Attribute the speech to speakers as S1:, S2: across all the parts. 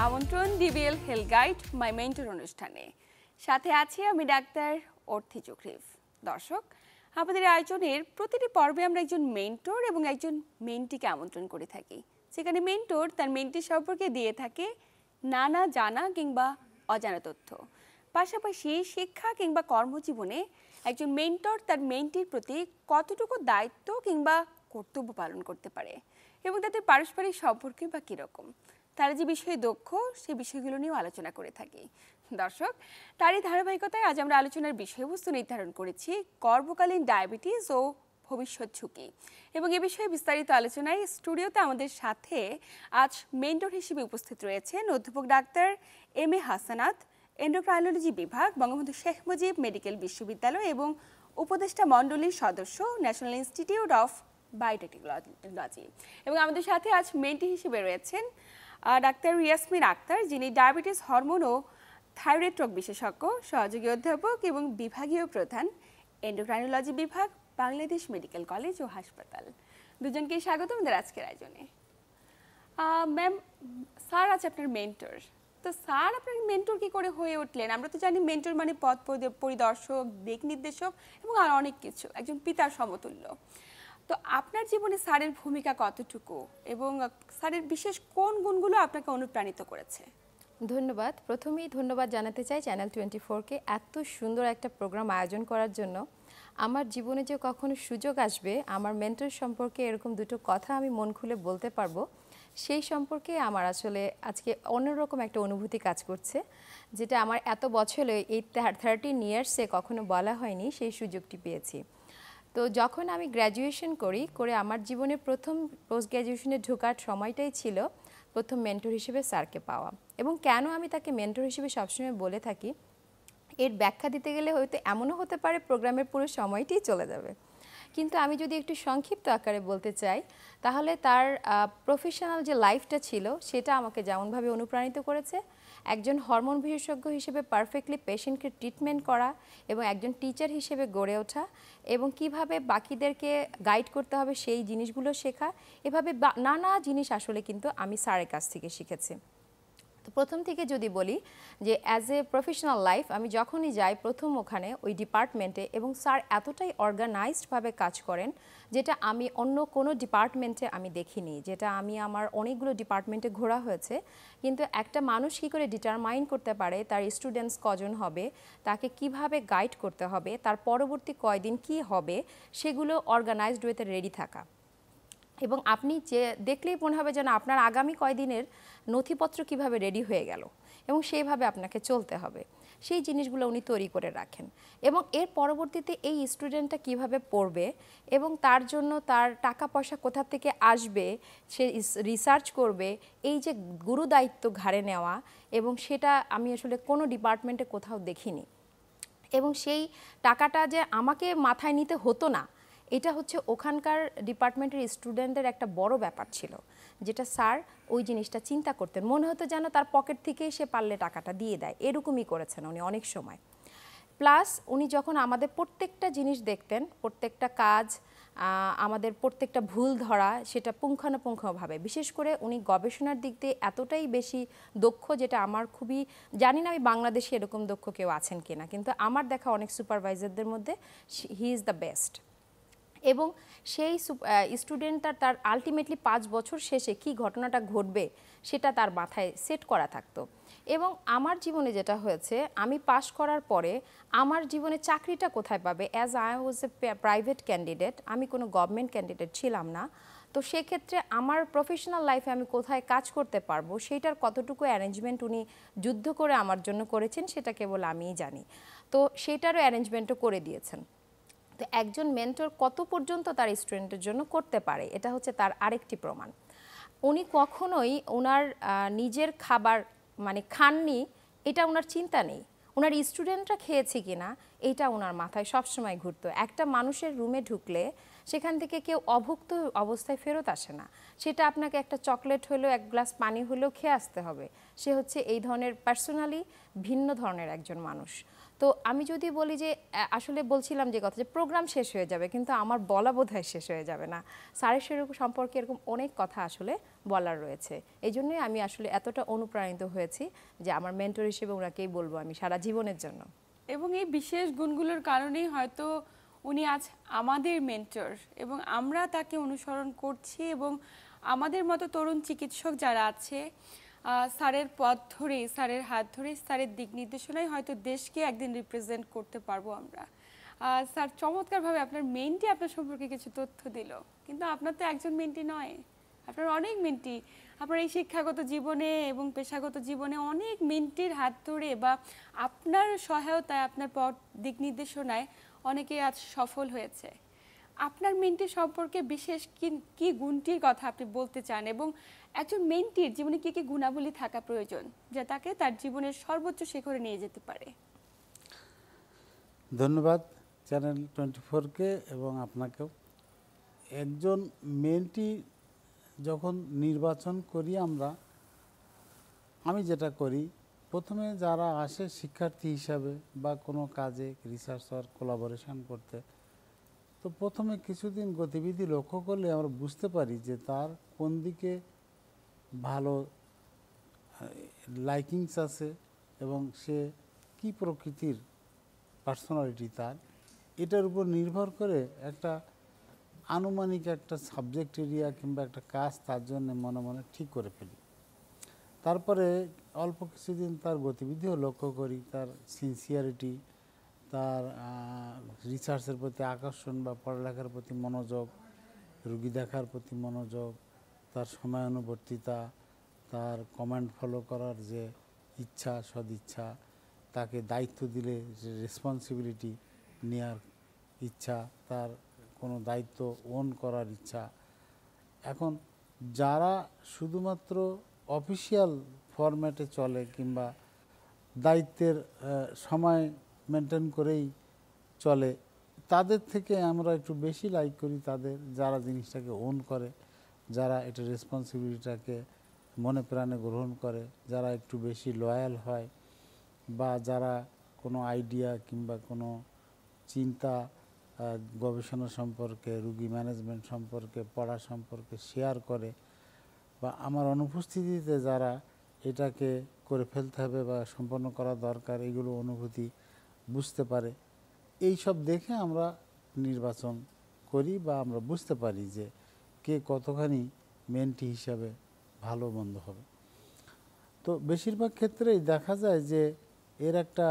S1: আমন্ত্রণ DBL health guide মাই mentor অনুষ্ঠানে। সাথে আছি আমি ডাক্তার অর্থি চক্রিফ। দর্শক, আমাদের আয়োজনের প্রতিটি পর্বে আমরা একজন মেন্টর এবং একজন মেন্টিকে আমন্ত্রণ করে থাকি, যেখানে মেন্টর তার মেন্টি সম্পর্কে দিয়ে থাকে নানা জানা কিংবা অজানা তথ্য। পাশাপাশি শিক্ষা কিংবা কর্মজীবনে একজন মেন্টর তার মেন্টির প্রতি কতটুকু দায়িত্ব কিংবা কর্তব্য পালন করতে পারে এবং তাদের পারস্পরিক সম্পর্কে বা কীরকম, তারা যে বিষয়ে দক্ষ সেই বিষয়গুলো নিয়েও আলোচনা করে থাকি। দর্শক, তারই ধারাবাহিকতায় আজ আমরা আলোচনার বিষয়বস্তু নির্ধারণ করেছি গর্ভকালীন ডায়াবেটিস ও ভবিষ্যৎ ঝুঁকি, এবং এ বিষয়ে বিস্তারিত আলোচনায় স্টুডিওতে আমাদের সাথে আজ মেন্টর হিসেবে উপস্থিত রয়েছেন অধ্যাপক doctor M A Hasnat, endocrinology বিভাগ, বঙ্গবন্ধু শেখ মুজিব মেডিকেল বিশ্ববিদ্যালয় এবং উপদেষ্টা মণ্ডলীর সদস্য, ন্যাশনাল ইনস্টিটিউট অফ বায়োটেকনোলজি। এবং আমাদের সাথে আজ মেন্টি হিসেবে রয়েছেন ডাক্তার ইয়াসমিন আক্তার, যিনি ডায়াবেটিস, হরমোন ও থাইরয়েড রোগ বিশেষজ্ঞ, সহযোগী অধ্যাপক এবং বিভাগীয় প্রধান, এন্ডোক্রাইনোলজি বিভাগ, বাংলাদেশ মেডিকেল কলেজ ও হাসপাতাল। দুজনকেই স্বাগত আমাদের আজকের আয়োজনে। ম্যাম, স্যার আজ আপনার মেন্টর, তো স্যার আপনার মেন্টর কি করে হয়ে উঠলেন? আমরা তো জানি মেন্টর মানে পথ পরিদর্শক, দিক নির্দেশক এবং আর অনেক কিছু, একজন পিতার সমতুল্য। তো আপনার জীবনে স্যারের ভূমিকা কতটুকু এবং স্যারের বিশেষ কোন গুণগুলো আপনাকে অনুপ্রাণিত করেছে?
S2: ধন্যবাদ। প্রথমেই ধন্যবাদ জানাতে চাই চ্যানেল 24-কে এত সুন্দর একটা প্রোগ্রাম আয়োজন করার জন্য। আমার জীবনে যে কখনো সুযোগ আসবে আমার মেন্টর সম্পর্কে এরকম দুটো কথা আমি মন খুলে বলতে পারবো, সেই সম্পর্কে আমার আসলে আজকে অন্যরকম একটা অনুভূতি কাজ করছে, যেটা আমার এত বছরে এই 13 ইয়ার্সে কখনো বলা হয়নি, সেই সুযোগটি পেয়েছি। তো যখন আমি গ্র্যাজুয়েশন করে আমার জীবনে প্রথম পোস্ট গ্র্যাজুয়েশনে ঢোকার সময়টাই ছিল প্রথম মেন্টর হিসেবে স্যারকে পাওয়া। এবং কেন আমি তাকে মেন্টর হিসেবে সবসময় বলে থাকি, এর ব্যাখ্যা দিতে গেলে হয়তো এমনও হতে পারে প্রোগ্রামের পুরো সময়টিই চলে যাবে, কিন্তু আমি যদি একটু সংক্ষিপ্ত আকারে বলতে চাই তাহলে তার প্রফেশনাল যে লাইফটা ছিল সেটা আমাকে যেমনভাবে অনুপ্রাণিত করেছে, একজন হরমোন বিশেষজ্ঞ হিসেবে পারফেক্টলি পেশেন্টকে ট্রিটমেন্ট করা এবং একজন টিচার হিসেবে গড়ে ওঠা এবং কিভাবে বাকিদেরকে গাইড করতে হবে সেই জিনিসগুলো শেখা, এভাবে নানা জিনিস আসলে কিন্তু আমি স্যারের কাছ থেকে শিখেছি। তো প্রথম থেকে যদি বলি যে অ্যাজ এ প্রফেশনাল লাইফ আমি যখনই যাই প্রথম ওখানে ওই ডিপার্টমেন্টে, এবং স্যার এতটাই অর্গানাইজডভাবে কাজ করেন যেটা আমি অন্য কোনো ডিপার্টমেন্টে আমি দেখিনি, যেটা আমি আমার অনেকগুলো ডিপার্টমেন্টে ঘোরা হয়েছে, কিন্তু একটা মানুষ কী করে ডিটারমাইন করতে পারে তার স্টুডেন্টস কজন হবে, তাকে কিভাবে গাইড করতে হবে, তার পরবর্তী কয়দিন কি হবে, সেগুলো অর্গানাইজড ওয়েতে রেডি থাকা। এবং আপনি যে দেখলেই মনে হবে যেন আপনার আগামী কয়দিনের নথিপত্র কিভাবে রেডি হয়ে গেল এবং সেইভাবে আপনাকে চলতে হবে, সেই জিনিসগুলো উনি তৈরি করে রাখেন। এবং এর পরবর্তীতে এই স্টুডেন্টটা কিভাবে পড়বে এবং তার জন্য তার টাকা পয়সা কোথা থেকে আসবে, সে রিসার্চ করবে, এই যে গুরুদায়িত্ব ঘাড়ে নেওয়া, এবং সেটা আমি আসলে কোনো ডিপার্টমেন্টে কোথাও দেখিনি। এবং সেই টাকাটা যে আমাকে মাথায় নিতে হতো না, এটা হচ্ছে ওখানকার ডিপার্টমেন্টের স্টুডেন্টদের একটা বড় ব্যাপার ছিল, যেটা স্যার ওই জিনিসটা চিন্তা করতেন, মনে হতো যেন তার পকেট থেকেই সে পারলে টাকাটা দিয়ে দেয়, এরকমই করেছেন উনি অনেক সময়। প্লাস উনি যখন আমাদের প্রত্যেকটা জিনিস দেখতেন, প্রত্যেকটা কাজ, আমাদের প্রত্যেকটা ভুল ধরা, সেটা পুঙ্খানুপুঙ্খভাবে, বিশেষ করে উনি গবেষণার দিক দিয়ে এতটাই বেশি দক্ষ, যেটা আমার খুবই, জানি না আমি বাংলাদেশে এরকম দক্ষ কেউ আছেন কিনা, কিন্তু আমার দেখা অনেক সুপারভাইজারদের মধ্যে হি ইজ দ্য বেস্ট। এবং সেই স্টুডেন্টটা তার আলটিমেটলি 5 বছর শেষে কি ঘটনাটা ঘটবে সেটা তার মাথায় সেট করা থাকতো। এবং আমার জীবনে যেটা হয়েছে, আমি পাশ করার পরে আমার জীবনে চাকরিটা কোথায় পাবে, as I was A private candidate, আমি কোনো গভর্নমেন্ট ক্যান্ডিডেট ছিলাম না, তো সেক্ষেত্রে আমার প্রফেশনাল লাইফে আমি কোথায় কাজ করতে পারবো সেইটার কতটুকু অ্যারেঞ্জমেন্ট উনি যুদ্ধ করে আমার জন্য করেছেন সেটা কেবল আমিই জানি। তো সেটারও অ্যারেঞ্জমেন্টও করে দিয়েছেন। তো একজন মেন্টর কত পর্যন্ত তার স্টুডেন্টের জন্য করতে পারে, এটা হচ্ছে তার আরেকটি প্রমাণ। উনি কখনোই ওনার নিজের খাবার মানে খাননি, এটা ওনার চিন্তা নেই, ওনার স্টুডেন্টরা খেয়েছে কিনা এইটা ওনার মাথায় সবসময় ঘুরতো। একটা মানুষের রুমে ঢুকলে সেখান থেকে কেউ অভুক্ত অবস্থায় ফেরত আসে না, সেটা আপনাকে একটা চকলেট হলেও এক গ্লাস পানি হলেও খেয়ে আসতে হবে, সে হচ্ছে এই ধরনের পার্সোনালি ভিন্ন ধরনের একজন মানুষ। তো আমি যদি বলি যে আসলে বলছিলাম যে কথা যে প্রোগ্রাম শেষ হয়ে যাবে, কিন্তু আমার বলা বোধহয় শেষ হয়ে যাবে না। স্যারের সম্পর্কে এরকম অনেক কথা আসলে বলার রয়েছে। এই জন্যই আমি আসলে এতটা অনুপ্রাণিত হয়েছি যে আমার মেন্টর হিসেবে ওনাকেই বলবো আমি সারা জীবনের জন্য।
S1: এবং এই বিশেষ গুণগুলোর কারণেই হয়তো উনি আজ আমাদের মেন্টর এবং আমরা তাকে অনুসরণ করছি, এবং আমাদের মতো তরুণ চিকিৎসক যারা আছে স্যারের পথ ধরেই, স্যারের হাত ধরেই, স্যারের দিক নির্দেশনায় হয়তো দেশকে একদিন রিপ্রেজেন্ট করতে পারবো আমরা। স্যার চমৎকারভাবে আপনার মেন্টি আপনার সম্পর্কে কিছু তথ্য দিল, কিন্তু আপনার তো একজন মেন্টি নয়, আপনার অনেক মেন্টি। আপনার এই শিক্ষাগত জীবনে এবং পেশাগত জীবনে অনেক মেন্টির হাত ধরে বা আপনার সহায়তায়, আপনার পথ দিক নির্দেশনায় অনেকে আজ সফল হয়েছে। আপনার মেন্টি সম্পর্কে বিশেষ কি গুণটির কথা আপনি বলতে চান, এবং একজন মেন্টির জীবনে কি কি গুণাবলী থাকা প্রয়োজন যা তাকে তার জীবনের সর্বোচ্চ শিখরে নিয়ে যেতে পারে?
S3: ধন্যবাদ চ্যানেল 24কে এবং আপনাকেও। একজন মেন্টি যখন নির্বাচন করি আমি যেটা করি, প্রথমে যারা আসে শিক্ষার্থী হিসাবে বা কোনো কাজে রিসার্চার কোলাবোরেশন করতে, তো প্রথমে কিছুদিন গতিবিধি লক্ষ্য করলে আমরা বুঝতে পারি যে তার কোন দিকে ভালো লাইকিংস আছে এবং সে কি প্রকৃতির পার্সোনালিটি তার, এটার উপর নির্ভর করে একটা আনুমানিক একটা সাবজেক্ট এরিয়া কিংবা একটা কাজ তার জন্য মনে মনে ঠিক করে ফেলি। তারপরে অল্প কিছুদিন তার গতিবিধিও লক্ষ্য করি, তার সিনসিয়ারিটি, তার রিসার্চের প্রতি আকর্ষণ বা পড়ালেখার প্রতি মনোযোগ, রুগী দেখার প্রতি মনোযোগ, তার সময়ানুবর্তিতা, তার কমান্ড ফলো করার যে ইচ্ছা, সদিচ্ছা, তাকে দায়িত্ব দিলে যে রেসপন্সিবিলিটি নেওয়ার ইচ্ছা, তার কোনো দায়িত্ব ওন করার ইচ্ছা। এখন যারা শুধুমাত্র অফিসিয়াল ফরম্যাটে চলে কিংবা দায়িত্বের সময় মেনটেন করেই চলে, তাদের থেকে আমরা একটু বেশি লাইক করি তাদের যারা জিনিসটাকে ওন করে, যারা এটা রেসপন্সিবিলিটিটাকে মনে প্রাণে গ্রহণ করে, যারা একটু বেশি লয়াল হয়, বা যারা কোনো আইডিয়া কিংবা কোনো চিন্তা, গবেষণা সম্পর্কে, রুগী ম্যানেজমেন্ট সম্পর্কে, পড়া সম্পর্কে শেয়ার করে, বা আমার অনুপস্থিতিতে যারা এটাকে করে ফেলতে হবে বা সম্পন্ন করা দরকার এগুলো অনুভূতি বুঝতে পারে, এই সব দেখে আমরা নির্বাচন করি বা আমরা বুঝতে পারি যে কে কতখানি মেন্টি হিসাবে ভালো মন্দ হবে। তো বেশিরভাগ ক্ষেত্রেই দেখা যায় যে এর একটা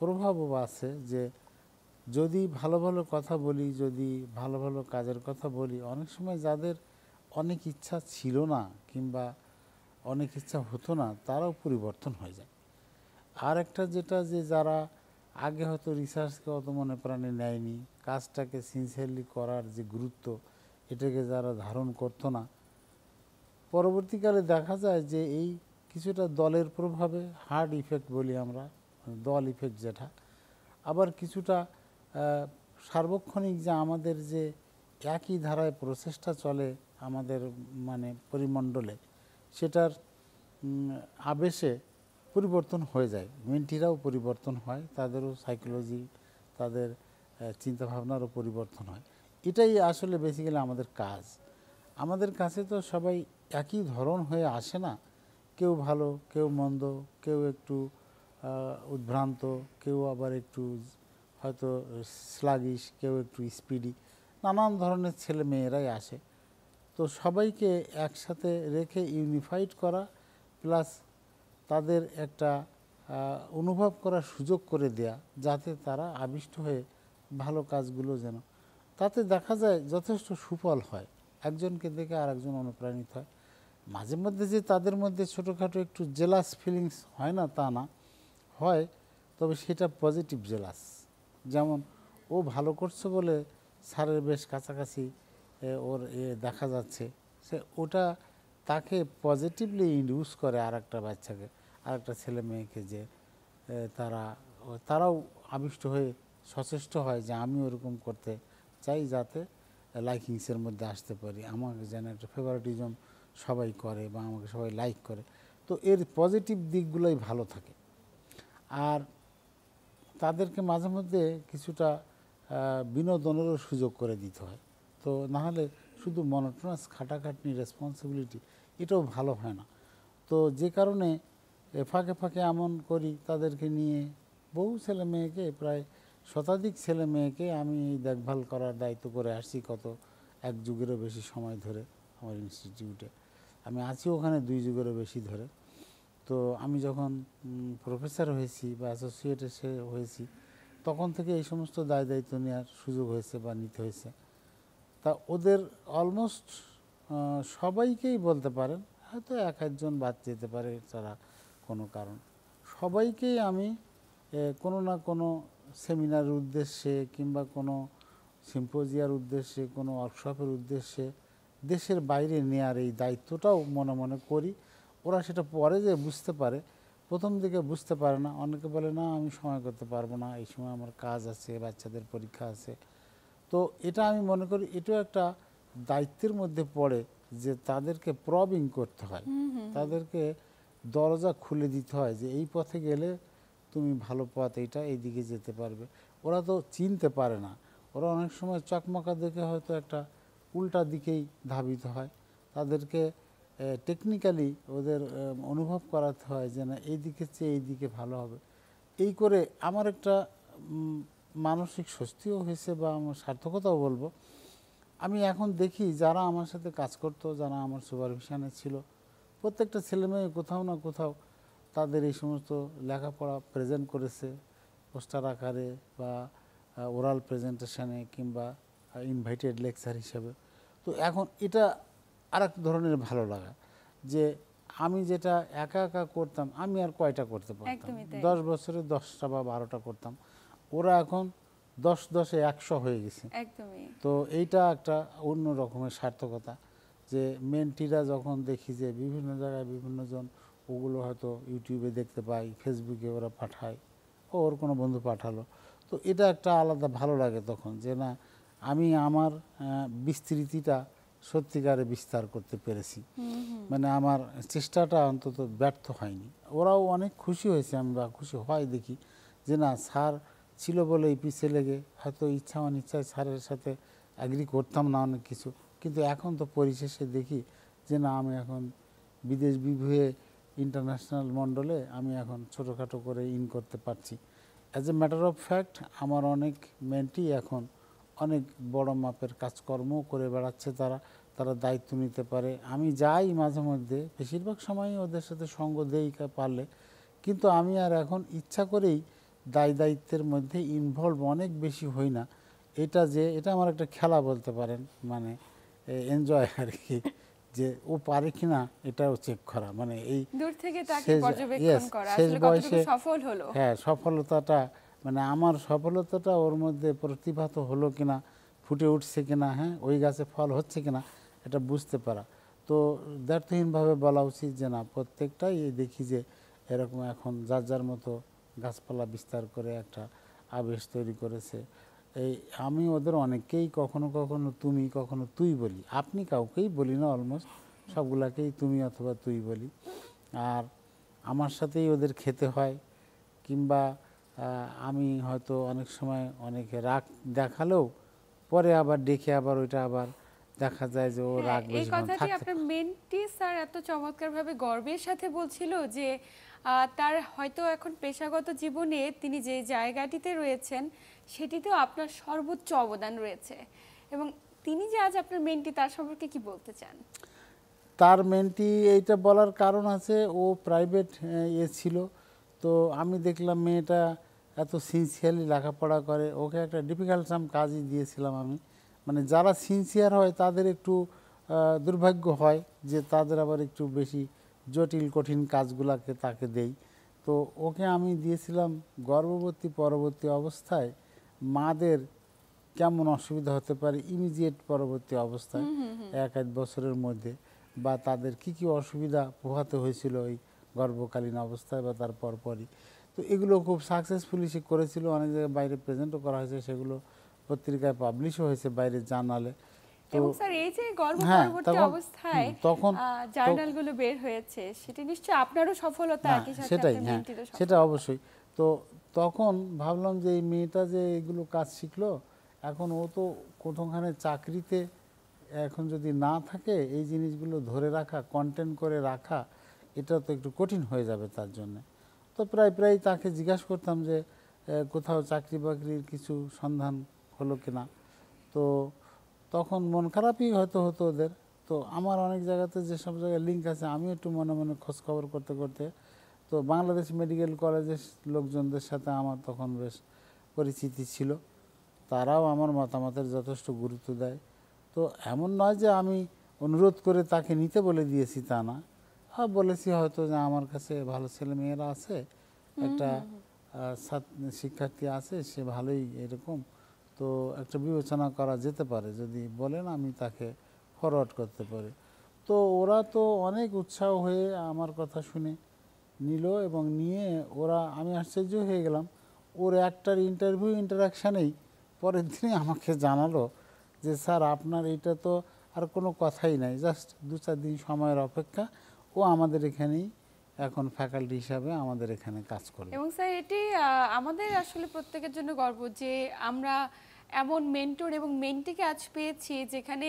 S3: প্রভাবও আছে যে যদি ভালো ভালো কথা বলি, যদি ভালো ভালো কাজের কথা বলি, অনেক সময় যাদের অনেক ইচ্ছা ছিল না কিংবা অনেক ইচ্ছা হতো না তারাও পরিবর্তন হয়ে যায়। আর একটা যেটা যে যারা আগে হয়তো রিসার্চকে অত মনে প্রাণে নেয়নি, কাজটাকে সিনসিয়ারলি করার যে গুরুত্ব এটাকে যারা ধারণ করতো না, পরবর্তীকালে দেখা যায় যে এই কিছুটা দলের প্রভাবে, হার্ড ইফেক্ট বলি আমরা, দল ইফেক্ট যেটা, আবার কিছুটা সার্বক্ষণিক যে আমাদের যে একই ধারায় প্রচেষ্টা চলে আমাদের মানে পরিমণ্ডলে, সেটার আবেশে পরিবর্তন হয়ে যায়। মেন্টিরাও পরিবর্তন হয়, তাদেরও সাইকোলজি, তাদের চিন্তাভাবনারও পরিবর্তন হয়। এটাই আসলে বেসিক্যালি আমাদের কাজ। আমাদের কাছে তো সবাই একই ধরন হয়ে আসে না, কেউ ভালো, কেউ মন্দ, কেউ একটু উদ্ভ্রান্ত, কেউ আবার একটু হয়তো স্লাগিশ, কেউ একটু স্পিডি, নানান ধরনের ছেলে মেয়েরাই আসে। তো সবাইকে একসাথে রেখে ইউনিফাইড করা প্লাস তাদের একটা অনুভব করার সুযোগ করে দেয়া, যাতে তারা আবিষ্ট হয়ে ভালো কাজগুলো যেন, তাতে দেখা যায় যথেষ্ট সুফল হয়, একজনকে দেখে আর একজন অনুপ্রাণিত হয়। মাঝে মধ্যে যে তাদের মধ্যে ছোটোখাটো একটু জেলাস ফিলিংস হয় না তা না, হয়, তবে সেটা পজিটিভ জেলাস। যেমন ও ভালো করছে বলে স্যারের বেশ কাছাকাছি ওর দেখা যাচ্ছে, সে ওটা তাকে পজিটিভলি ইনডিউস করে আর একটা বাচ্চাকে, আর একটা ছেলে মেয়েকে, যে তারাও আবিষ্ট হয়ে সচেষ্ট হয় যে আমি ওরকম করতে চাই, যাতে লাইকিংসের মধ্যে আসতে পারি, আমাকে যেন একটা ফেভারিটিজম সবাই করে বা আমাকে সবাই লাইক করে। তো এর পজিটিভ দিকগুলোই ভালো থাকে। আর তাদেরকে মাঝে মধ্যে কিছুটা বিনোদনেরও সুযোগ করে দিতে হয়। তো নাহলে শুধু মনোটোনাস খাটাখাটনি রেসপন্সিবিলিটি এটাও ভালো হয় না। তো যে কারণে ফাঁকে ফাঁকে এমন করি, তাদেরকে নিয়ে বহু ছেলে মেয়েকে, প্রায় শতাধিক ছেলে মেয়েকে আমি দেখভাল করার দায়িত্ব করে আসছি গত এক যুগেরও বেশি সময় ধরে আমার ইনস্টিটিউটে। আমি আছি ওখানে 2 যুগেরও বেশি ধরে। তো আমি যখন প্রফেসর হয়েছি বা অ্যাসোসিয়েট হয়েছি, তখন থেকে এই সমস্ত দায়িত্ব নেওয়ার সুযোগ হয়েছে বা নিতে হয়েছে। তা ওদের অলমোস্ট সবাইকেই বলতে পারেন, হয়তো এক একজন বাদ যেতে পারে তারা কোনো কারণ, সবাইকেই আমি কোনো না কোনো সেমিনারের উদ্দেশ্যে কিংবা কোনো সিম্পোজিয়ার উদ্দেশ্যে, কোনো ওয়ার্কশপের উদ্দেশ্যে দেশের বাইরে নেয়ার এই দায়িত্বটাও মনে মনে করি। ওরা সেটা পরে যে বুঝতে পারে, প্রথম দিকে বুঝতে পারে না। অনেকে বলে না আমি সময় করতে পারবো না, এই সময় আমার কাজ আছে, বাচ্চাদের পরীক্ষা আছে। তো এটা আমি মনে করি এটাও একটা দায়িত্বের মধ্যে পড়ে যে তাদেরকে প্রবিং করতে হয়, তাদেরকে দরজা খুলে দিতে হয় যে এই পথে গেলে তুমি ভালো পথ, এইটা এইদিকে যেতে পারবে। ওরা তো চিনতে পারে না, ওরা অনেক সময় চকমকা দেখে হয়তো একটা উল্টা দিকেই ধাবিত হয়। তাদেরকে টেকনিক্যালি ওদের অনুভব করাতে হয় যে না এই দিকে চেয়ে এই দিকে ভালো হবে। এই করে আমার একটা মানসিক স্বস্তিও হয়েছে বা আমার সার্থকতাও বলবো। আমি এখন দেখি যারা আমার সাথে কাজ করতো, যারা আমার সুপারভিশনে ছিল, প্রত্যেকটা ছেলেমেয়ে কোথাও না কোথাও তাদের এই সমস্ত লেখাপড়া প্রেজেন্ট করেছে পোস্টার আকারে বা ওরাল প্রেজেন্টেশনে কিংবা ইনভাইটেড লেকচার হিসাবে। তো এখন এটা আরেক ধরনের ভালো লাগা যে আমি যেটা একা একা করতাম আমি আর কয়টা করতে পারতাম, 10 বছরে 10টা বা 12টা করতাম, ওরা এখন 10-10-এ 100 হয়ে গেছে। তো এইটা একটা অন্য রকমের সার্থকতা যে মেন্টিরা যখন দেখি যে বিভিন্ন জায়গায় বিভিন্ন জন ওগুলো হয়তো ইউটিউবে দেখতে পাই, ফেসবুকে ওরা পাঠায়, ওর কোনো বন্ধু পাঠালো, তো এটা একটা আলাদা ভালো লাগে তখন যে না আমি আমার বিস্তৃতিটা সত্যিকারে বিস্তার করতে পেরেছি, মানে আমার চেষ্টাটা অন্তত ব্যর্থ হয়নি। ওরাও অনেক খুশি হয়েছে, আমি বা খুশি হয় দেখি যে না স্যার ছিল বলে এই পিছিয়ে লেগে হয়তো ইচ্ছা অনিচ্ছায় স্যারের সাথে অ্যাগ্রি করতাম না অনেক কিছু, কিন্তু এখন তো পরিশেষে দেখি যে না আমি এখন বিদেশ বিভুঁয়ে ইন্টারন্যাশনাল মণ্ডলে আমি এখন ছোটোখাটো করে ইন করতে পারছি। As a matter of fact আমার অনেক মেন্টি এখন অনেক বড় মাপের কাজকর্মও করে বেড়াচ্ছে, তারা দায়িত্ব নিতে পারে। আমি যাই মাঝে মধ্যে, বেশিরভাগ সময়ই ওদের সাথে সঙ্গ দেই পারলে, কিন্তু আমি আর এখন ইচ্ছা করেই দায়িত্বের মধ্যে ইনভলভ অনেক বেশি হই না। এটা আমার একটা খেলা বলতে পারেন, মানে এনজয় আর কি, যে ও পারে কিনা এটাও চেক করা, মানে এই
S1: দূর থেকে তাকে পর্যবেক্ষণ করা
S3: শেষ
S1: আসলে
S3: বয়সে
S1: কতটুকু সফল হলো।
S3: হ্যাঁ, সফলতাটা মানে আমার সফলতাটা ওর মধ্যে প্রতিভাত হলো কিনা, ফুটে উঠছে কিনা, হ্যাঁ ওই গাছে ফল হচ্ছে কিনা এটা বুঝতে পারা। তো দ্ব্যর্থহীনভাবে বলা উচিত যে না প্রত্যেকটাই দেখি যে এরকম এখন যার যার মতো গাছপালা বিস্তার করে একটা আবেশ তৈরি করেছে। এই আমি ওদের অনেককেই কখনো কখনো তুমি কখনো তুই বলি, আপনি কাউকেই বলি না, অলমোস্ট সবগুলাকেই তুমি অথবা তুই বলি। আর আমার সাথেই ওদের খেতে হয়, কিংবা আমি হয়তো অনেক সময় অনেকে রাগ দেখালেও পরে আবার ডেকে আবার ওইটা আবার দেখা যায় যে ও রাগ
S1: এই
S3: বেশি
S1: কথাটি আপনার মেন্টি স্যার এত চমৎকারভাবে গর্বের সাথে বলছিল যে তার হয়তো এখন পেশাগত জীবনে তিনি যে জায়গাটিতে রয়েছেন সেটিতেও আপনার সর্বোচ্চ অবদান রয়েছে, এবং তিনি যে আজ আপনার মেন্টি তার সম্পর্কে কি বলতে চান?
S3: তার মেন্টি এইটা বলার কারণ আছে, ও প্রাইভেট ছিল, তো আমি দেখলাম মেয়েটা এত সিনসিয়ারলি লেখাপড়া করে, ওকে একটা ডিফিকাল্ট সাম কাজই দিয়েছিলাম আমি। মানে যারা সিনসিয়ার হয় তাদের একটু দুর্ভাগ্য হয় যে তাদের আবার একটু বেশি জটিল কঠিন কাজগুলোকে তাকে দেই। তো ওকে আমি দিয়েছিলাম গর্ভবতী পরবর্তী অবস্থায় মাদের কেমন অসুবিধা হতে পারে ইমিডিয়েট পরবর্তী অবস্থায় 1-1 বছরের মধ্যে, বা তাদের কি কি অসুবিধা পোহাতে হয়েছিল ওই গর্ভকালীন অবস্থায় বা তার পরপরই। তো এগুলো খুব সাকসেসফুলি সে করেছিল, অনেক জায়গায় বাইরে প্রেজেন্টও করা হয়েছে, সেগুলো পত্রিকায় পাবলিশও হয়েছে বাইরের জার্নালে।
S1: এবং স্যার এই যে গর্ভ
S3: হ্যাঁ,
S1: পরবর্তী অবস্থায়
S3: তখন
S1: জার্নালগুলো বের হয়েছে, সেটা নিশ্চয়ই আপনারও সফলতা, একই সাথে
S3: সেটাই,
S1: আপনার
S3: হ্যাঁ
S1: মেন্টিরও সফলতা।
S3: সেটা অবশ্যই। তো তখন ভাবলাম যে এই মেয়েটা যে এগুলো কাজ শিখলো, এখন ও তো কোথাওখানে চাকরিতে এখন যদি না থাকে, এই জিনিসগুলো ধরে রাখা, কন্টেন্ট করে রাখা, এটা তো একটু কঠিন হয়ে যাবে তার জন্য। তো প্রায় তাকে জিজ্ঞাসা করতাম যে কোথাও চাকরি বাকরির কিছু সন্ধান হলো কিনা। তো তখন মন খারাপই হয়তো হতো ওদের। তো আমার অনেক জায়গাতে যেসব জায়গায় লিঙ্ক আছে, আমি একটু মনে মনে খোঁজ খবর করতে করতে, তো বাংলাদেশ মেডিকেল কলেজের লোকজনদের সাথে আমার তখন বেশ পরিচিতি ছিল, তারাও আমার মতামতের যথেষ্ট গুরুত্ব দেয়। তো এমন নয় যে আমি অনুরোধ করে তাকে নিতে বলে দিয়েছি, তা না। হ্যাঁ, বলেছি হয়তো যে আমার কাছে ভালো ছেলে মেয়েরা আছে, একটা শিক্ষার্থী আছে, সে ভালোই এরকম, তো একটা বিবেচনা করা যেতে পারে, যদি বলেন আমি তাকে ফরওয়ার্ড করতে পারি। তো ওরা তো অনেক উৎসাহ হয়ে আমার কথা শুনে নিল, এবং নিয়ে ওরা, আমি আশ্চর্য হয়ে গেলাম, ওর একটার ইন্টারাকশানেই পরের দিনই আমাকে জানালো যে স্যার আপনার এটা তো আর কোনো কথাই নাই, জাস্ট 2-4 দিন সময়ের অপেক্ষা, ও আমাদের এখানেই এখন ফ্যাকাল্টি হিসাবে আমাদের এখানে কাজ করবে।
S1: এবং স্যার এটি আমাদের আসলে প্রত্যেকের জন্য গর্ব যে আমরা এমন মেন্টর এবং মেন্টিকে আজ পেয়েছি, যেখানে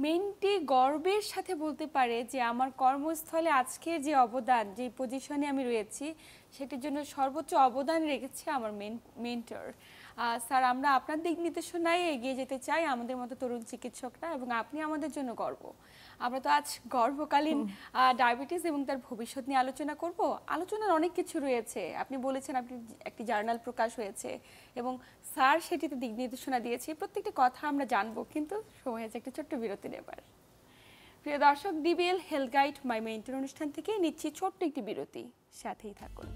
S1: মেন্টি গর্বের সাথে বলতে পারে যে আমার কর্মস্থলে আজকে যে অবদান, যে পজিশনে আমি রয়েছি, সেটির জন্য সর্বোচ্চ অবদান রেখেছে আমার মেন্টর। স্যার, আমরা আপনার দিক নির্দেশনায় এগিয়ে যেতে চাই, আমাদের মতো তরুণ চিকিৎসকরা, এবং আপনি আমাদের জন্য গর্ব। আমরা তো আজ গর্ভকালীন ডায়াবেটিস এবং তার ভবিষ্যৎ নিয়ে আলোচনা করব। আলোচনার অনেক কিছু রয়েছে, আপনি বলেছেন আপনি একটি জার্নাল প্রকাশ হয়েছে এবং স্যার সেটিতে দিক নির্দেশনা দিয়েছে, প্রত্যেকটি কথা আমরা জানবো, কিন্তু সময় আছে একটা ছোট্ট বিরতি নেবার। প্রিয় দর্শক, ডিবিএল হেলথ গাইড মাই মেন্টর অনুষ্ঠান থেকে নিচ্ছি ছোট্ট একটি বিরতি, সাথেই থাকুন।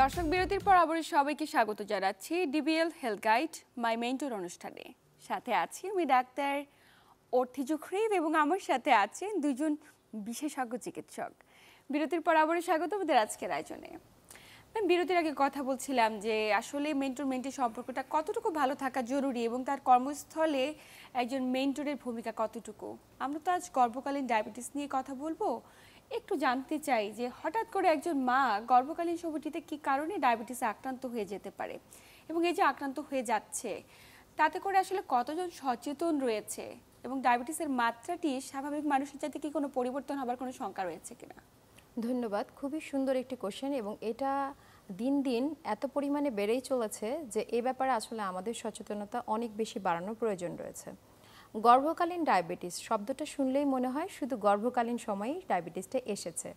S1: দর্শক, বিরতির পর আবার সবাইকে স্বাগত জানাচ্ছি ডিবিএল হেলথ গাইড মাই মেন্টর অনুষ্ঠানে। সাথে আছি আমি ডাক্তার অর্থি জুখরিফ, এবং আমার সাথে আছেন দুজন বিশেষজ্ঞ চিকিৎসক। বিরতির পর আবার স্বাগত আমাদের আজকের আয়োজনে। বিরতির আগে কথা বলছিলাম যে আসলে মেন্টর মেন্টি সম্পর্কটা কতটুকু ভালো থাকা জরুরি, এবং তার কর্মস্থলে একজন মেন্টরের ভূমিকা কতটুকু। আমরা তো আজ গর্ভকালীন ডায়াবেটিস নিয়ে কথা বলবো। একটু জানতে চাই যে হঠাৎ করে একজন মা গর্ভকালীন সময়টিতে কি কারণে ডায়াবেটিসে আক্রান্ত হয়ে যেতে পারে, এবং এই যে আক্রান্ত হয়ে যাচ্ছে তাতে করে আসলে কতজন সচেতন রয়েছে, এবং ডায়াবেটিসের মাত্রাটি স্বাভাবিক মানুষের চাইতে কি কোনো পরিবর্তন হবার কোনো শঙ্কা রয়েছে কিনা?
S2: ধন্যবাদ, খুবই সুন্দর একটি কোশ্চেন, এবং এটা দিন দিন এত পরিমাণে বেড়েই চলেছে যে এ ব্যাপারে আসলে আমাদের সচেতনতা অনেক বেশি বাড়ানোর প্রয়োজন রয়েছে। গর্ভকালীন ডায়াবেটিস শব্দটা শুনলেই মনে হয় শুধু গর্ভকালীন সময়েই ডায়াবেটিসটা এসেছে,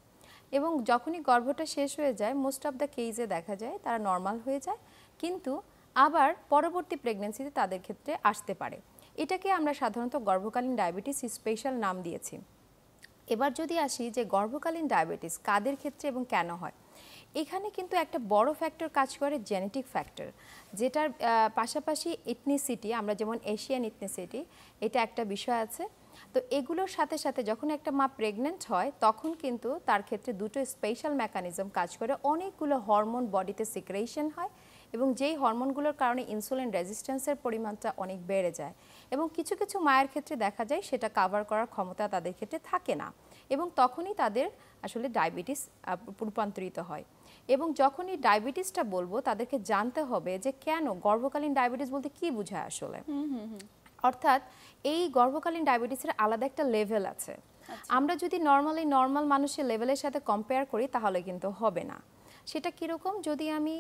S2: এবং যখনই গর্ভটা শেষ হয়ে যায় মোস্ট অফ দ্য কেসে দেখা যায় তারা নর্মাল হয়ে যায়, কিন্তু আবার পরবর্তী প্রেগন্যান্সিতে তাদের ক্ষেত্রে আসতে পারে। এটাকে আমরা সাধারণত গর্ভকালীন ডায়াবেটিস স্পেশাল নাম দিয়েছি। এবার যদি আসি যে গর্ভকালীন ডায়াবেটিস কাদের ক্ষেত্রে এবং কেন হয়, এখানে কিন্তু একটা বড় ফ্যাক্টর কাজ করে জেনেটিক ফ্যাক্টর, যেটার পাশাপাশি ইথনিসিটি, আমরা যেমন এশিয়ান ইথনিসিটি, এটা একটা বিষয় আছে। তো এগুলোর সাথে সাথে যখন একটা মা প্রেগনেন্ট হয় তখন কিন্তু তার ক্ষেত্রে দুটো স্পেশাল মেকানিজম কাজ করে, অনেকগুলো হরমোন বডিতে সিক্রেশন হয়, এবং যেই হরমোনগুলোর কারণে ইনসুলিন রেজিস্ট্যান্সের পরিমাণটা অনেক বেড়ে যায়, এবং কিছু কিছু মায়ের ক্ষেত্রে দেখা যায় সেটা কাভার করার ক্ষমতা তাদের ক্ষেত্রে থাকে না, এবং তখনই তাদের আসলে ডায়াবেটিস রূপান্তরিত হয়। এবং যখনই ডায়াবেটিসটা বলবো তাদেরকে জানতে হবে যে কেন গর্ভকালীন ডায়াবেটিস বলতে কি বোঝায় আসলে। অর্থাৎ এই গর্ভকালীন ডায়াবেটিসের আলাদা একটা লেভেল আছে। আমরা যদি নর্মাল মানুষের লেভেলের সাথে কম্পেয়ার করি তাহলে কিন্তু হবে না। সেটা কীরকম, যদি আমি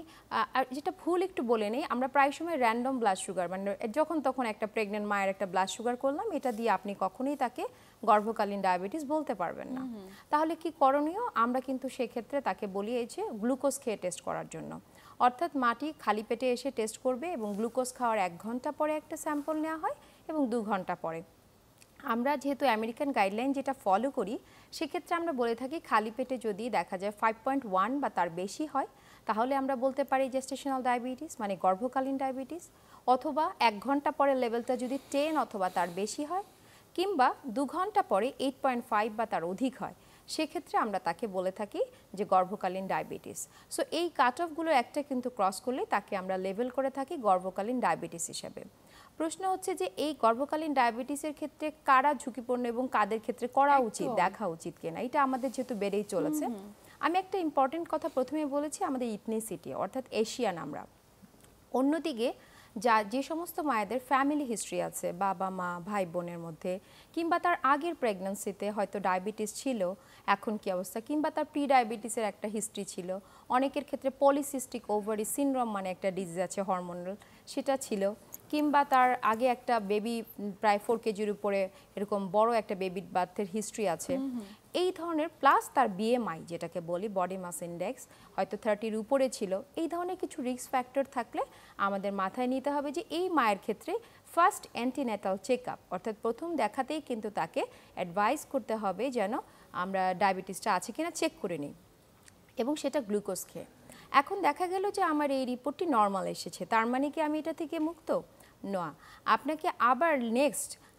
S2: যেটা ভুল একটু বলে নেই, আমরা প্রায় সময় র্যান্ডম ব্লাড সুগার, মানে যখন তখন একটা প্রেগনেন্ট মায়ের একটা ব্লাড সুগার করলাম, এটা দিয়ে আপনি কখনোই তাকে গর্ভকালীন ডায়াবেটিস বলতে পারবেন না। তাহলে কি করণীয়, আমরা কিন্তু সেক্ষেত্রে তাকে বলি এই যে গ্লুকোজ খেয়ে টেস্ট করার জন্য। অর্থাৎ মাটি খালি পেটে এসে টেস্ট করবে, এবং গ্লুকোজ খাওয়ার 1 ঘন্টা পরে একটা স্যাম্পল নেওয়া হয় এবং 2 ঘন্টা পরে। আমরা যেহেতু আমেরিকান গাইডলাইন যেটা ফলো করি, সেক্ষেত্রে আমরা বলে থাকি খালি পেটে যদি দেখা যায় 5.1 বা তার বেশি হয় তাহলে আমরা বলতে পারি জেস্টেশনাল ডায়াবেটিস, মানে গর্ভকালীন ডায়াবেটিস, অথবা 1 ঘন্টা পরে লেভেলটা যদি 10 অথবা তার বেশি হয়, কিংবা 2 ঘন্টা পরে 8.5 বা তার অধিক হয়, সেক্ষেত্রে আমরা তাকে বলে থাকি যে গর্ভকালীন ডায়াবেটিস। সো এই কাট অফগুলো একটা কিন্তু ক্রস করলে তাকে আমরা লেভেল করে থাকি গর্ভকালীন ডায়াবেটিস হিসেবে। প্রশ্ন হচ্ছে যে এই গর্ভকালীন ডায়াবেটিসের ক্ষেত্রে কারা ঝুঁকিপূর্ণ এবং কাদের ক্ষেত্রে করা উচিত, দেখা উচিত কিনা, এটা আমাদের যেহেতু বেড়েই চলেছে। আমি একটা ইম্পর্টেন্ট কথা প্রথমে বলেছি, আমাদের ইথনিসিটি অর্থাৎ এশিয়ান আমরা। অন্যদিকে যে সমস্ত মায়েদের ফ্যামিলি হিস্ট্রি আছে, বাবা মা ভাই বোনের মধ্যে, কিংবা তার আগের প্রেগন্যান্সিতে হয়তো ডায়াবেটিস ছিল, এখন কি অবস্থা, কিংবা তার প্রি ডায়াবেটিসের একটা হিস্ট্রি ছিল, অনেকের ক্ষেত্রে পলিসিস্টিক ওভারি সিনড্রোম মানে একটা ডিজিজ আছে হরমোনাল, সেটা ছিল, কিংবা তার আগে একটা বেবি প্রায় 4 কেজির উপরে এরকম বড় একটা বেবি বার্থের হিস্ট্রি আছে, এই ধরনের, প্লাস তার বিএমআই যেটাকে বলি বডি মাস ইন্ডেক্স হয়তো 30-র উপরে ছিল, এই ধরনের কিছু রিস্ক ফ্যাক্টর থাকলে আমাদের মাথায় নিতে হবে যে এই মায়ের ক্ষেত্রে ফার্স্ট অ্যান্টিনেটাল চেক আপ অর্থাৎ প্রথম দেখাতেই কিন্তু তাকে অ্যাডভাইস করতে হবে যেন আমরা ডায়াবেটিসটা আছে কিনা চেক করে নিই, এবং সেটা গ্লুকোজ খেয়ে। এখন দেখা গেল যে আমার এই রিপোর্টটি নর্মাল এসেছে, তার মানে কি আমি এটা থেকে মুক্ত? না,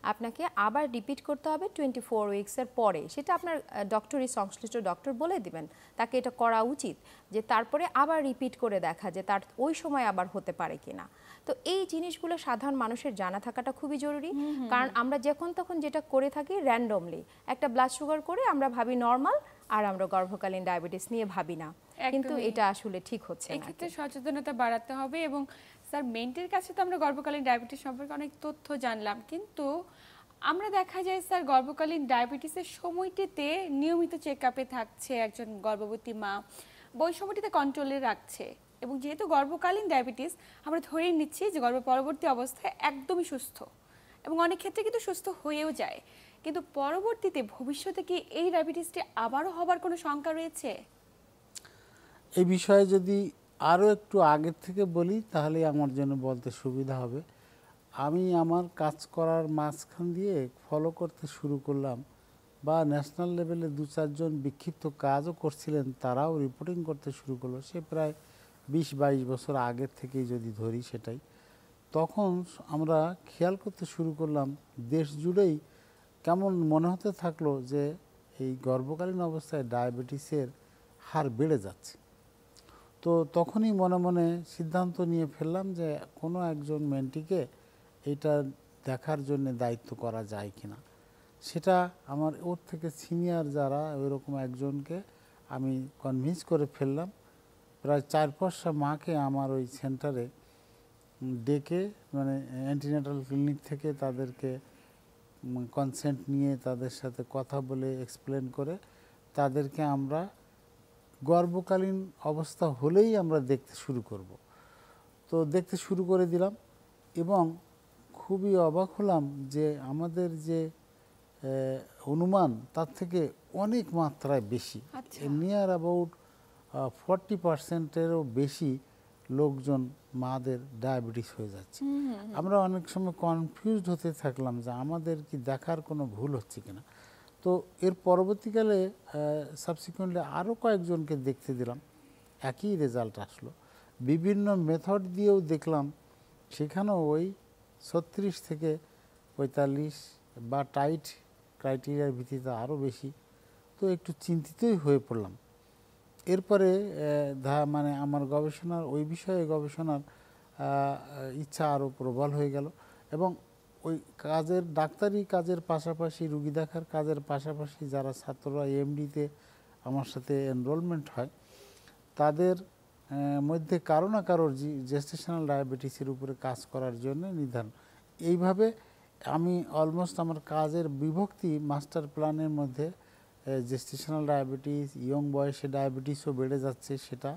S2: আপনাকে আবার রিপিট করতে হবে 24 উইকসের পরে, সেটা আপনার ডক্টরই সংশ্লিষ্ট ডক্টর বলে দিবেন তাকে এটা করা উচিত, যে তারপরে আবার রিপিট করে দেখা যে তার ওই সময় আবার হতে পারে কিনা। তো এই জিনিসগুলো সাধারণ মানুষের জানা থাকাটা খুবই জরুরি, কারণ আমরা যখন তখন যেটা করে থাকি র্যান্ডমলি একটা ব্লাড সুগার করে আমরা ভাবি নর্মাল, আর আমরা গর্ভকালীন ডায়াবেটিস নিয়ে ভাবি না, কিন্তু এটা আসলে ঠিক হচ্ছে না।
S1: এক্ষেত্রে সচেতনতা বাড়াতে হবে। এবং স্যার মেন্টের কাছে তো আমরা গর্ভকালীন ডায়াবেটিস সম্পর্কে অনেক তথ্য জানলাম, কিন্তু আমরা দেখা যায় স্যার গর্ভকালীন ডায়াবেটিসের সময়টিতে নিয়মিত চেক আপে থাকছে একজন গর্ভবতী মা, ওই সময়টিতে কন্ট্রোলে রাখছে, এবং যেহেতু গর্ভকালীন ডায়াবেটিস আমরা ধরেই নিচ্ছি যে গর্ভ পরবর্তী অবস্থায় একদমই সুস্থ, এবং অনেক ক্ষেত্রে কিন্তু সুস্থ হয়েও যায়, কিন্তু পরবর্তীতে ভবিষ্যতে কি এই ডায়াবেটিসটি আবারও হবার কোনো শঙ্কা রয়েছে?
S3: এই বিষয়ে যদি আরও একটু আগের থেকে বলি তাহলে আমার জন্য বলতে সুবিধা হবে। আমি আমার কাজ করার মাঝখান দিয়ে ফলো করতে শুরু করলাম, বা ন্যাশনাল লেভেলে 2-4 জন বিক্ষিপ্ত কাজও করছিলেন, তারাও রিপোর্টিং করতে শুরু করলো, সে প্রায় 20-22 বছর আগের থেকেই যদি ধরি সেটাই। তখন আমরা খেয়াল করতে শুরু করলাম দেশ জুড়েই কেমন মনে হতে থাকলো যে এই গর্ভকালীন অবস্থায় ডায়াবেটিসের হার বেড়ে যাচ্ছে। তো তখনই মনে মনে সিদ্ধান্ত নিয়ে ফেললাম যে কোনো একজন মেন্টিকে এটা দেখার জন্য দায়িত্ব করা যায় কিনা। সেটা আমার ওর থেকে সিনিয়র যারা ওইরকম একজনকে আমি কনভিন্স করে ফেললাম। প্রায় 4-5টা মাকে আমার ওই সেন্টারে ডেকে, মানে অ্যান্টিনেটাল ক্লিনিক থেকে তাদেরকে কনসেন্ট নিয়ে তাদের সাথে কথা বলে এক্সপ্লেন করে তাদেরকে আমরা গর্ভকালীন অবস্থা হলেই আমরা দেখতে শুরু করব। তো দেখতে শুরু করে দিলাম, এবং খুবই অবাক হলাম যে আমাদের যে অনুমান তার থেকে অনেক মাত্রায় বেশি, নিয়ার অ্যাবাউট 40%-এরও বেশি লোকজন মাদের ডায়াবেটিস হয়ে যাচ্ছে। আমরা অনেক সময় কনফিউজড হতে থাকলাম যে আমাদের কি দেখার কোনো ভুল হচ্ছে কিনা। তো এর পরবর্তীকালে সাবসিকুয়েন্টলি আরও কয়েকজনকে দেখতে দিলাম, একই রেজাল্ট আসলো। বিভিন্ন মেথড দিয়েও দেখলাম, সেখানেও ওই 36 থেকে 45 বা টাইট ক্রাইটেরিয়ার ভিত্তিতে আরও বেশি। তো একটু চিন্তিতই হয়ে পড়লাম। এরপরে মানে আমার গবেষণার ওই বিষয়ে গবেষণার ইচ্ছা আরও প্রবল হয়ে গেল, এবং ওই কাজের ডাক্তারি কাজের পাশাপাশি রুগী দেখার কাজের পাশাপাশি যারা ছাত্ররা এমডিতে আমার সাথে এনরোলমেন্ট হয় তাদের মধ্যে কারো না কারোর জেস্টেশনাল ডায়াবেটিসের উপরে কাজ করার জন্য নির্ধারণ। এইভাবে আমি অলমোস্ট আমার কাজের বিভক্তি মাস্টার প্ল্যানের মধ্যে জেস্টেশনাল ডায়াবেটিস, ইয়ং বয়সে ডায়াবেটিসও বেড়ে যাচ্ছে, সেটা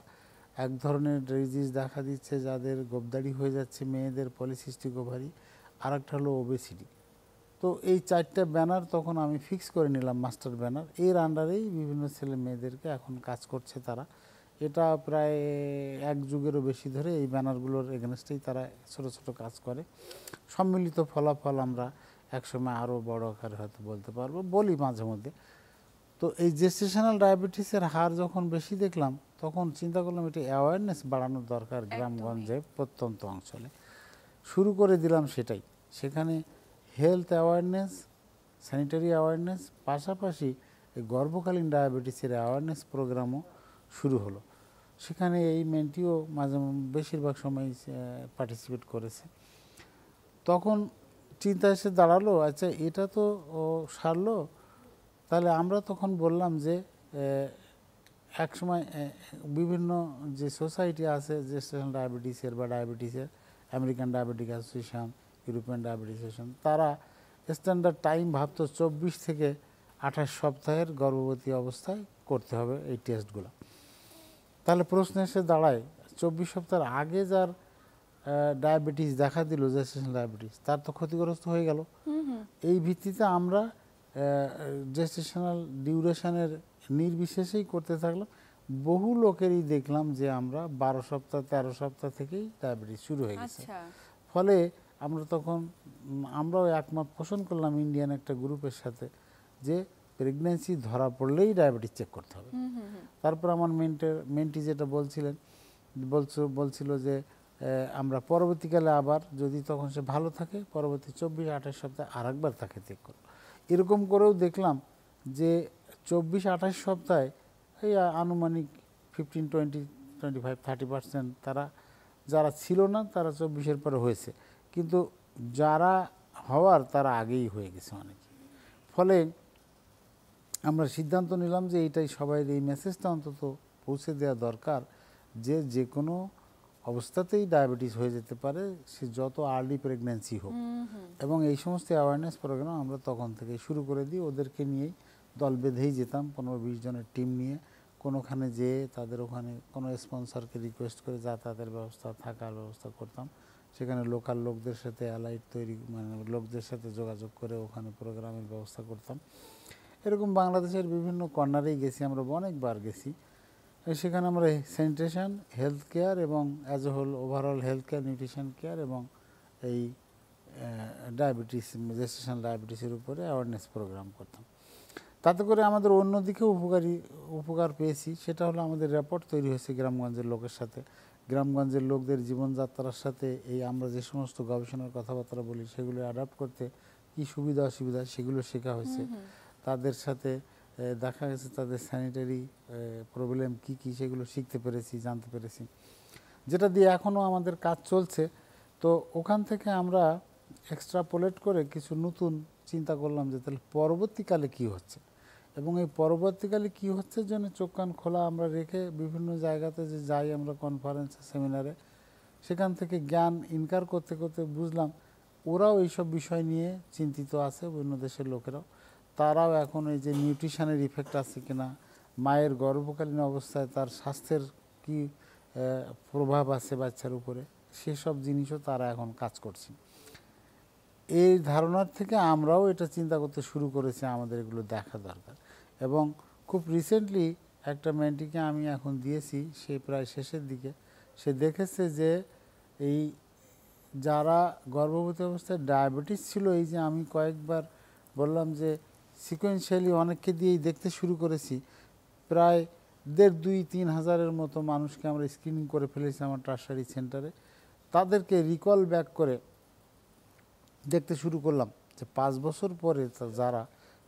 S3: এক ধরনের ডিজিজ দেখা দিচ্ছে যাদের গোবদাড়ি হয়ে যাচ্ছে মেয়েদের, পলিসিস্টিক ওভারি, আর একটা হলো ওবেসিটি। তো এই 4টা ব্যানার তখন আমি ফিক্স করে নিলাম মাস্টার ব্যানার, এর আন্ডারেই বিভিন্ন ছেলে মেয়েদেরকে এখন কাজ করছে তারা। এটা প্রায় 1 যুগেরও বেশি ধরে এই ব্যানারগুলোর এগেনস্টেই তারা ছোট ছোট কাজ করে। সম্মিলিত ফলাফল আমরা একসময় আরও বড় আকারে হয়তো বলতে পারবো, বলি মাঝে মধ্যে। তো এই জেস্টেশনাল ডায়াবেটিসের হার যখন বেশি দেখলাম তখন চিন্তা করলাম এটা অ্যাওয়ারনেস বাড়ানোর দরকার গ্রামগঞ্জে প্রত্যন্ত অঞ্চলে। শুরু করে দিলাম সেটাই। সেখানে হেলথ অ্যাওয়ারনেস, স্যানিটারি অ্যাওয়ারনেস, পাশাপাশি এই গর্ভকালীন ডায়াবেটিসের অ্যাওয়ারনেস প্রোগ্রামও শুরু হলো। সেখানে এই মেন্টিও বেশিরভাগ সময় পার্টিসিপেট করেছে। তখন চিন্তা এসে দাঁড়ালো, আচ্ছা এটা তো সারলো, তাহলে আমরা তখন বললাম যে এক সময় বিভিন্ন যে সোসাইটি আছে জেস্টেশন ডায়াবেটিসের বা ডায়াবেটিসের, American diabetic association, European diabetes association, তারা স্ট্যান্ডার্ড টাইম ভাবতো 24 থেকে 28 সপ্তাহের গর্ভবতী অবস্থায় করতে হবে এই টেস্টগুলো। তাহলে প্রশ্ন এসে দাঁড়ায় 24 সপ্তাহের আগে যার ডায়াবেটিস দেখা দিল, জেস্টেশন ডায়াবেটিস, তার তো ক্ষতিগ্রস্ত হয়ে গেল। এই ভিত্তিতে আমরা জেস্টেশনাল ডিউরেশনের নির্বিশেষেই করতে থাকলাম। বহু লোকেরই দেখলাম যে আমরা 12 সপ্তাহ 13 সপ্তাহ থেকেই ডায়াবেটিস শুরু হয়ে গেছে। ফলে আমরা তখন আমরাও একমত পোষণ করলাম ইন্ডিয়ান একটা গ্রুপের সাথে যে প্রেগন্যান্সি ধরা পড়লেই ডায়াবেটিস চেক করতে হবে। তারপর আমার মেন্টি যেটা বলছিল যে আমরা পরবর্তীকালে আবার যদি তখন সে ভালো থাকে পরবর্তী 24-28 সপ্তাহে আরেকবার তাকে চেক করব। এরকম করেও দেখলাম যে 24-28 সপ্তাহে এই আনুমানিক 15-20-25-30% তারা যারা ছিল না তারা 24-এর পরে হয়েছে, কিন্তু যারা হওয়ার তারা আগেই হয়ে গেছে অনেকে। ফলে আমরা সিদ্ধান্ত নিলাম যে এইটাই সবাই এই মেসেজটা অন্তত পৌঁছে দেওয়া দরকার যে যে কোনো অবস্থাতেই ডায়াবেটিস হয়ে যেতে পারে, সে যত আর্লি প্রেগন্যান্সি হোক। এবং এই সমস্ত অ্যাওয়ারনেস প্রোগ্রাম আমরা তখন থেকে শুরু করে দিই। ওদেরকে নিয়েই দল বেঁধেই যেতাম 15-20 জনের টিম নিয়ে, কোনোখানে যেয়ে তাদের ওখানে কোনো স্পন্সরকে রিকোয়েস্ট করে যাতায়াতের ব্যবস্থা, থাকার ব্যবস্থা করতাম। সেখানে লোকাল লোকদের সাথে অ্যালাইড লোকদের সাথে যোগাযোগ করে ওখানে প্রোগ্রামের ব্যবস্থা করতাম। এরকম বাংলাদেশের বিভিন্ন কর্নারেই গেছি, আমরা অনেকবার গেছি। সেখানে আমরা স্যানিটেশন, হেলথ কেয়ার এবং as a whole overall health care, nutrition care এবং এই ডায়াবেটিস, জেস্টেশন ডায়াবেটিসের উপরে অ্যাওয়ারনেস প্রোগ্রাম করতাম। তাতে করে আমাদের অন্যদিকেও উপকার পেয়েছি। সেটা হলো আমাদের রেপোর্ট তৈরি হয়েছে গ্রামগঞ্জের লোকের সাথে, গ্রামগঞ্জের লোকদের জীবনযাত্রার সাথে এই আমরা যে সমস্ত গবেষণার কথাবার্তা বলি সেগুলো অ্যাডাপ্ট করতে কী সুবিধা অসুবিধা সেগুলো শেখা হয়েছে। তাদের সাথে দেখা গেছে তাদের স্যানিটারি প্রবলেম কী কী সেগুলো শিখতে পেরেছি, জানতে পেরেছি, যেটা দিয়ে এখনও আমাদের কাজ চলছে। তো ওখান থেকে আমরা এক্সট্রাপোলেট করে কিছু নতুন চিন্তা করলাম যে তাহলে পরবর্তীকালে কী হচ্ছে, এবং এই পরবর্তীকালে কী হচ্ছে জন্য চোখ কান খোলা আমরা রেখে বিভিন্ন জায়গাতে যে যাই আমরা কনফারেন্সে, সেমিনারে, সেখান থেকে জ্ঞান ইনকার করতে করতে বুঝলাম ওরাও এইসব বিষয় নিয়ে চিন্তিত আছে, অন্য দেশের লোকেরাও। তারাও এখন এই যে নিউট্রিশনের ইফেক্ট আছে কিনা, মায়ের গর্ভকালীন অবস্থায় তার স্বাস্থ্যের কি প্রভাব আছে বাচ্চার উপরে, সেসব জিনিসও তারা এখন কাজ করছে। এই ধারণার থেকে আমরাও এটা চিন্তা করতে শুরু করেছি, আমাদের এগুলো দেখা দরকার। এবং খুব রিসেন্টলি একটা মেন্টিকে আমি এখন দিয়েছি, সে প্রায় শেষের দিকে, সে দেখেছে যে এই যারা গর্ভবতী অবস্থায় ডায়াবেটিস ছিল, এই যে আমি কয়েকবার বললাম যে সিকোয়েন্সিয়ালি অনেককে দিয়েই দেখতে শুরু করেছি, প্রায় 1,500-2,000-3 হাজারের মতো মানুষকে আমরা স্ক্রিনিং করে ফেলেছি আমার টারশারি সেন্টারে। তাদেরকে রিকল ব্যাক করে দেখতে শুরু করলাম যে 5 বছর পরে যারা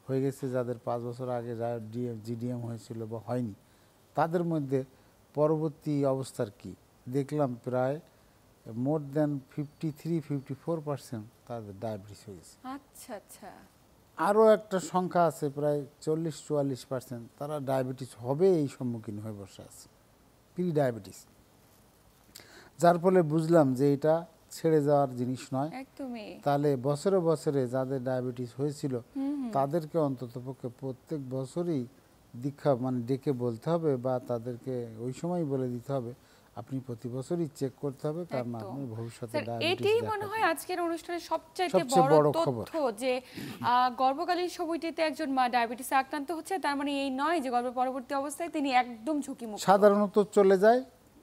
S3: হয়ে গেছে, যাদের 5 বছর আগে যারা জিডিএম হয়েছিল বা হয়নি, তাদের মধ্যে পরবর্তী অবস্থার কি দেখলাম, প্রায় মোর দেন 53-54% তাদের ডায়াবেটিস হয়ে গেছে।
S1: আচ্ছা আচ্ছা।
S3: আরও একটা সংখ্যা আছে প্রায় 40-44% তারা ডায়াবেটিস হবে এই সম্মুখীন হয়ে বসে আছে, প্রি ডায়াবেটিস। যার ফলে বুঝলাম যে এটা ছেড়ে যাওয়ার জিনিস নয়।
S1: একদমই।
S3: তাহলে বছরে বছরে যাদের ডায়াবেটিস হয়েছিল তাদেরকে অন্ততপক্ষে প্রত্যেক বছরই দীক্ষা ডেকে বলতে হবে, বা তাদেরকে ওই সময় বলে দিতে হবে আপনি প্রতি বছরই চেক করতে হবে, কারণ আপনি ভবিষ্যতে ডায়াবেটিস।
S1: এটাই মনে হয় আজকের অনুষ্ঠানের সবচাইতে
S3: সবচেয়ে
S1: বড়
S3: খবর
S1: তথ্য যে গর্ভকালীন সময়টিতে একজন মা ডায়াবেটিসে আক্রান্ত হচ্ছে, তার মানে এই নয় যে গর্ভ পরবর্তী অবস্থায় তিনি একদম ঝুঁকিমুক্ত।
S3: সাধারণত চলে যায়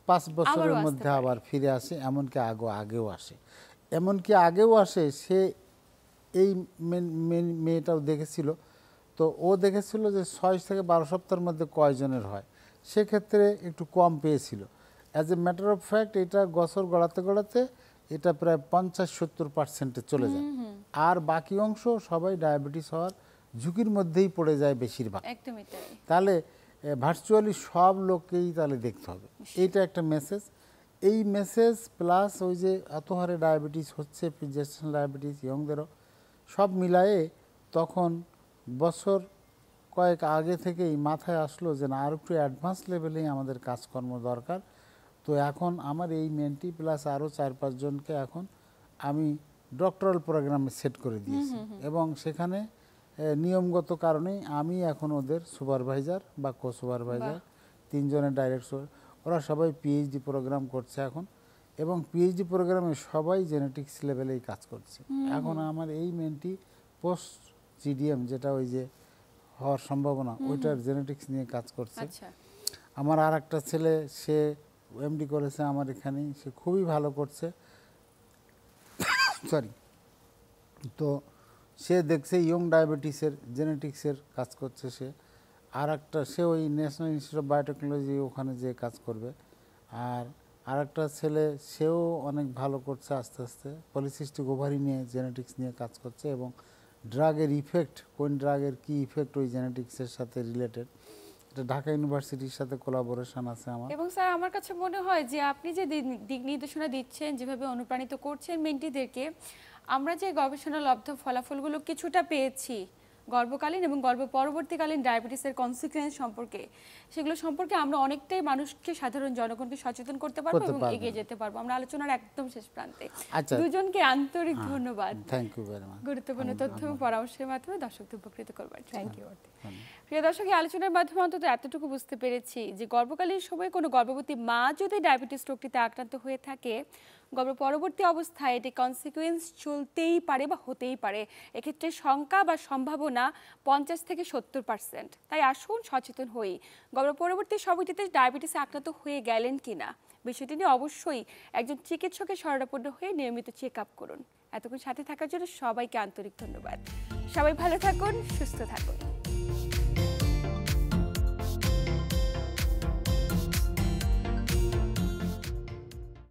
S3: 5 বছরের মধ্যে আবার ফিরে আসে, এমনকি আগেও আসে, এমনকি আগেও আসে। সে এই মেয়েটাও দেখেছিল, তো ও দেখেছিল যে 6 থেকে 12 সপ্তাহের মধ্যে কয়জনের হয়, সেক্ষেত্রে একটু কম পেয়েছিল। As a matter of fact এটা বছর গড়াতে গড়াতে এটা প্রায় 50-70%-এ চলে যায়, আর বাকি অংশ সবাই ডায়াবেটিস হওয়ার ঝুঁকির মধ্যেই পড়ে যায় বেশিরভাগ।
S1: একদমই তাই।
S3: তাহলে ভার্চুয়ালি সব লোককেই তাহলে দেখতে হবে, এইটা একটা মেসেজ। এই মেসেজ প্লাস ওই যে এত হারে ডায়াবেটিস হচ্ছে, জেস্টেশনাল ডায়াবেটিস ইয়ংদেরও, সব মিলায়ে তখন বছর কয়েক আগে থেকেই মাথায় আসলো যে না, আর একটু অ্যাডভান্স লেভেলেই আমাদের কাজকর্ম দরকার। তো এখন আমার এই মেন্টি প্লাস আরও 4-5 জনকে এখন আমি ডক্টরাল প্রোগ্রামে সেট করে দিয়েছি, এবং সেখানে নিয়মগত কারণেই আমি এখন ওদের সুপারভাইজার বা কো সুপারভাইজার, 3 জনের ডাইরেক্ট। ওরা সবাই পিএইচডি প্রোগ্রাম করছে এখন, এবং পিএইচডি প্রোগ্রামে সবাই জেনেটিক্স লেভেলেই কাজ করছে। এখন আমার এই মেন্টি পোস্ট জিডিএম, যেটা ওই যে হওয়ার সম্ভাবনা, ওইটার জেনেটিক্স নিয়ে কাজ করছে।
S1: আচ্ছা,
S3: আমার আর একটা ছেলে, সে এমডি করেছে আমার এখানেই, সে খুবই ভালো করছে, সরি। তো সে দেখছে ইয়ং ডায়াবেটিসের জেনেটিক্সের কাজ করছে সে। আর একটা, সে ওই ন্যাশনাল ইনস্টিটিউট অফ বায়োটেকনোলজি ওখানে যে কাজ করবে। আর একটা ছেলে, সেও অনেক ভালো করছে, আস্তে আস্তে পলিসিস্টিক ওভারি নিয়ে জেনেটিক্স নিয়ে কাজ করছে, এবং ড্রাগের ইফেক্ট, কোন ড্রাগের কী ইফেক্ট ওই জেনেটিক্সের সাথে রিলেটেড, এটা ঢাকা ইউনিভার্সিটির সাথে কোলাবোরেশন আছে আমার।
S1: এবং স্যার আমার কাছে মনে হয় যে আপনি যে দিক নির্দেশনা দিচ্ছেন, যেভাবে অনুপ্রাণিত করছেন মেন্টিদেরকে, আমরা যে গবেষণালব্ধ ফলাফলগুলো কিছুটা পেয়েছি গর্ভকালীন এবং গর্ভ পরবর্তীকালীন ডায়াবেটিসের কনসিকুয়েন্স সম্পর্কে, সেগুলো সম্পর্কে আমরা অনেকটাই মানুষকে, সাধারণ জনগণকে সচেতন করতে পারবো এবং এগিয়ে যেতে পারবো। আমরা আলোচনার একদম শেষ প্রান্তে।
S3: আচ্ছা,
S1: দুজনকে আন্তরিক ধন্যবাদ,
S3: থ্যাংক ইউ ভেরি মাচ,
S1: গুরুত্বপূর্ণ তথ্য এবং পরামর্শের মাধ্যমে দর্শকদের উপকৃত করবার।
S2: Thank you.
S1: প্রিয় দর্শক, এই আলোচনার মাধ্যমে অন্তত এতটুকু বুঝতে পেরেছি যে গর্ভকালীন সময়ে কোনো গর্ভবতী মা যদি ডায়াবেটিস রোগটিতে আক্রান্ত হয়ে থাকে, গর্ভ পরবর্তী অবস্থায় এটি কনসিকুয়েন্স চলতেই পারে বা হতেই পারে। এক্ষেত্রে শঙ্কা বা সম্ভাবনা 50 থেকে 70%। তাই আসুন সচেতন হই, গর্ভ পরবর্তী সময়টিতে ডায়াবেটিসে আক্রান্ত হয়ে গেলেন কিনা বিষয়টি নিয়ে অবশ্যই একজন চিকিৎসকের শরণাপন্ন হয়ে নিয়মিত চেক আপ করুন। এতক্ষণ সাথে থাকার জন্য সবাইকে আন্তরিক ধন্যবাদ। সবাই ভালো থাকুন, সুস্থ থাকুন।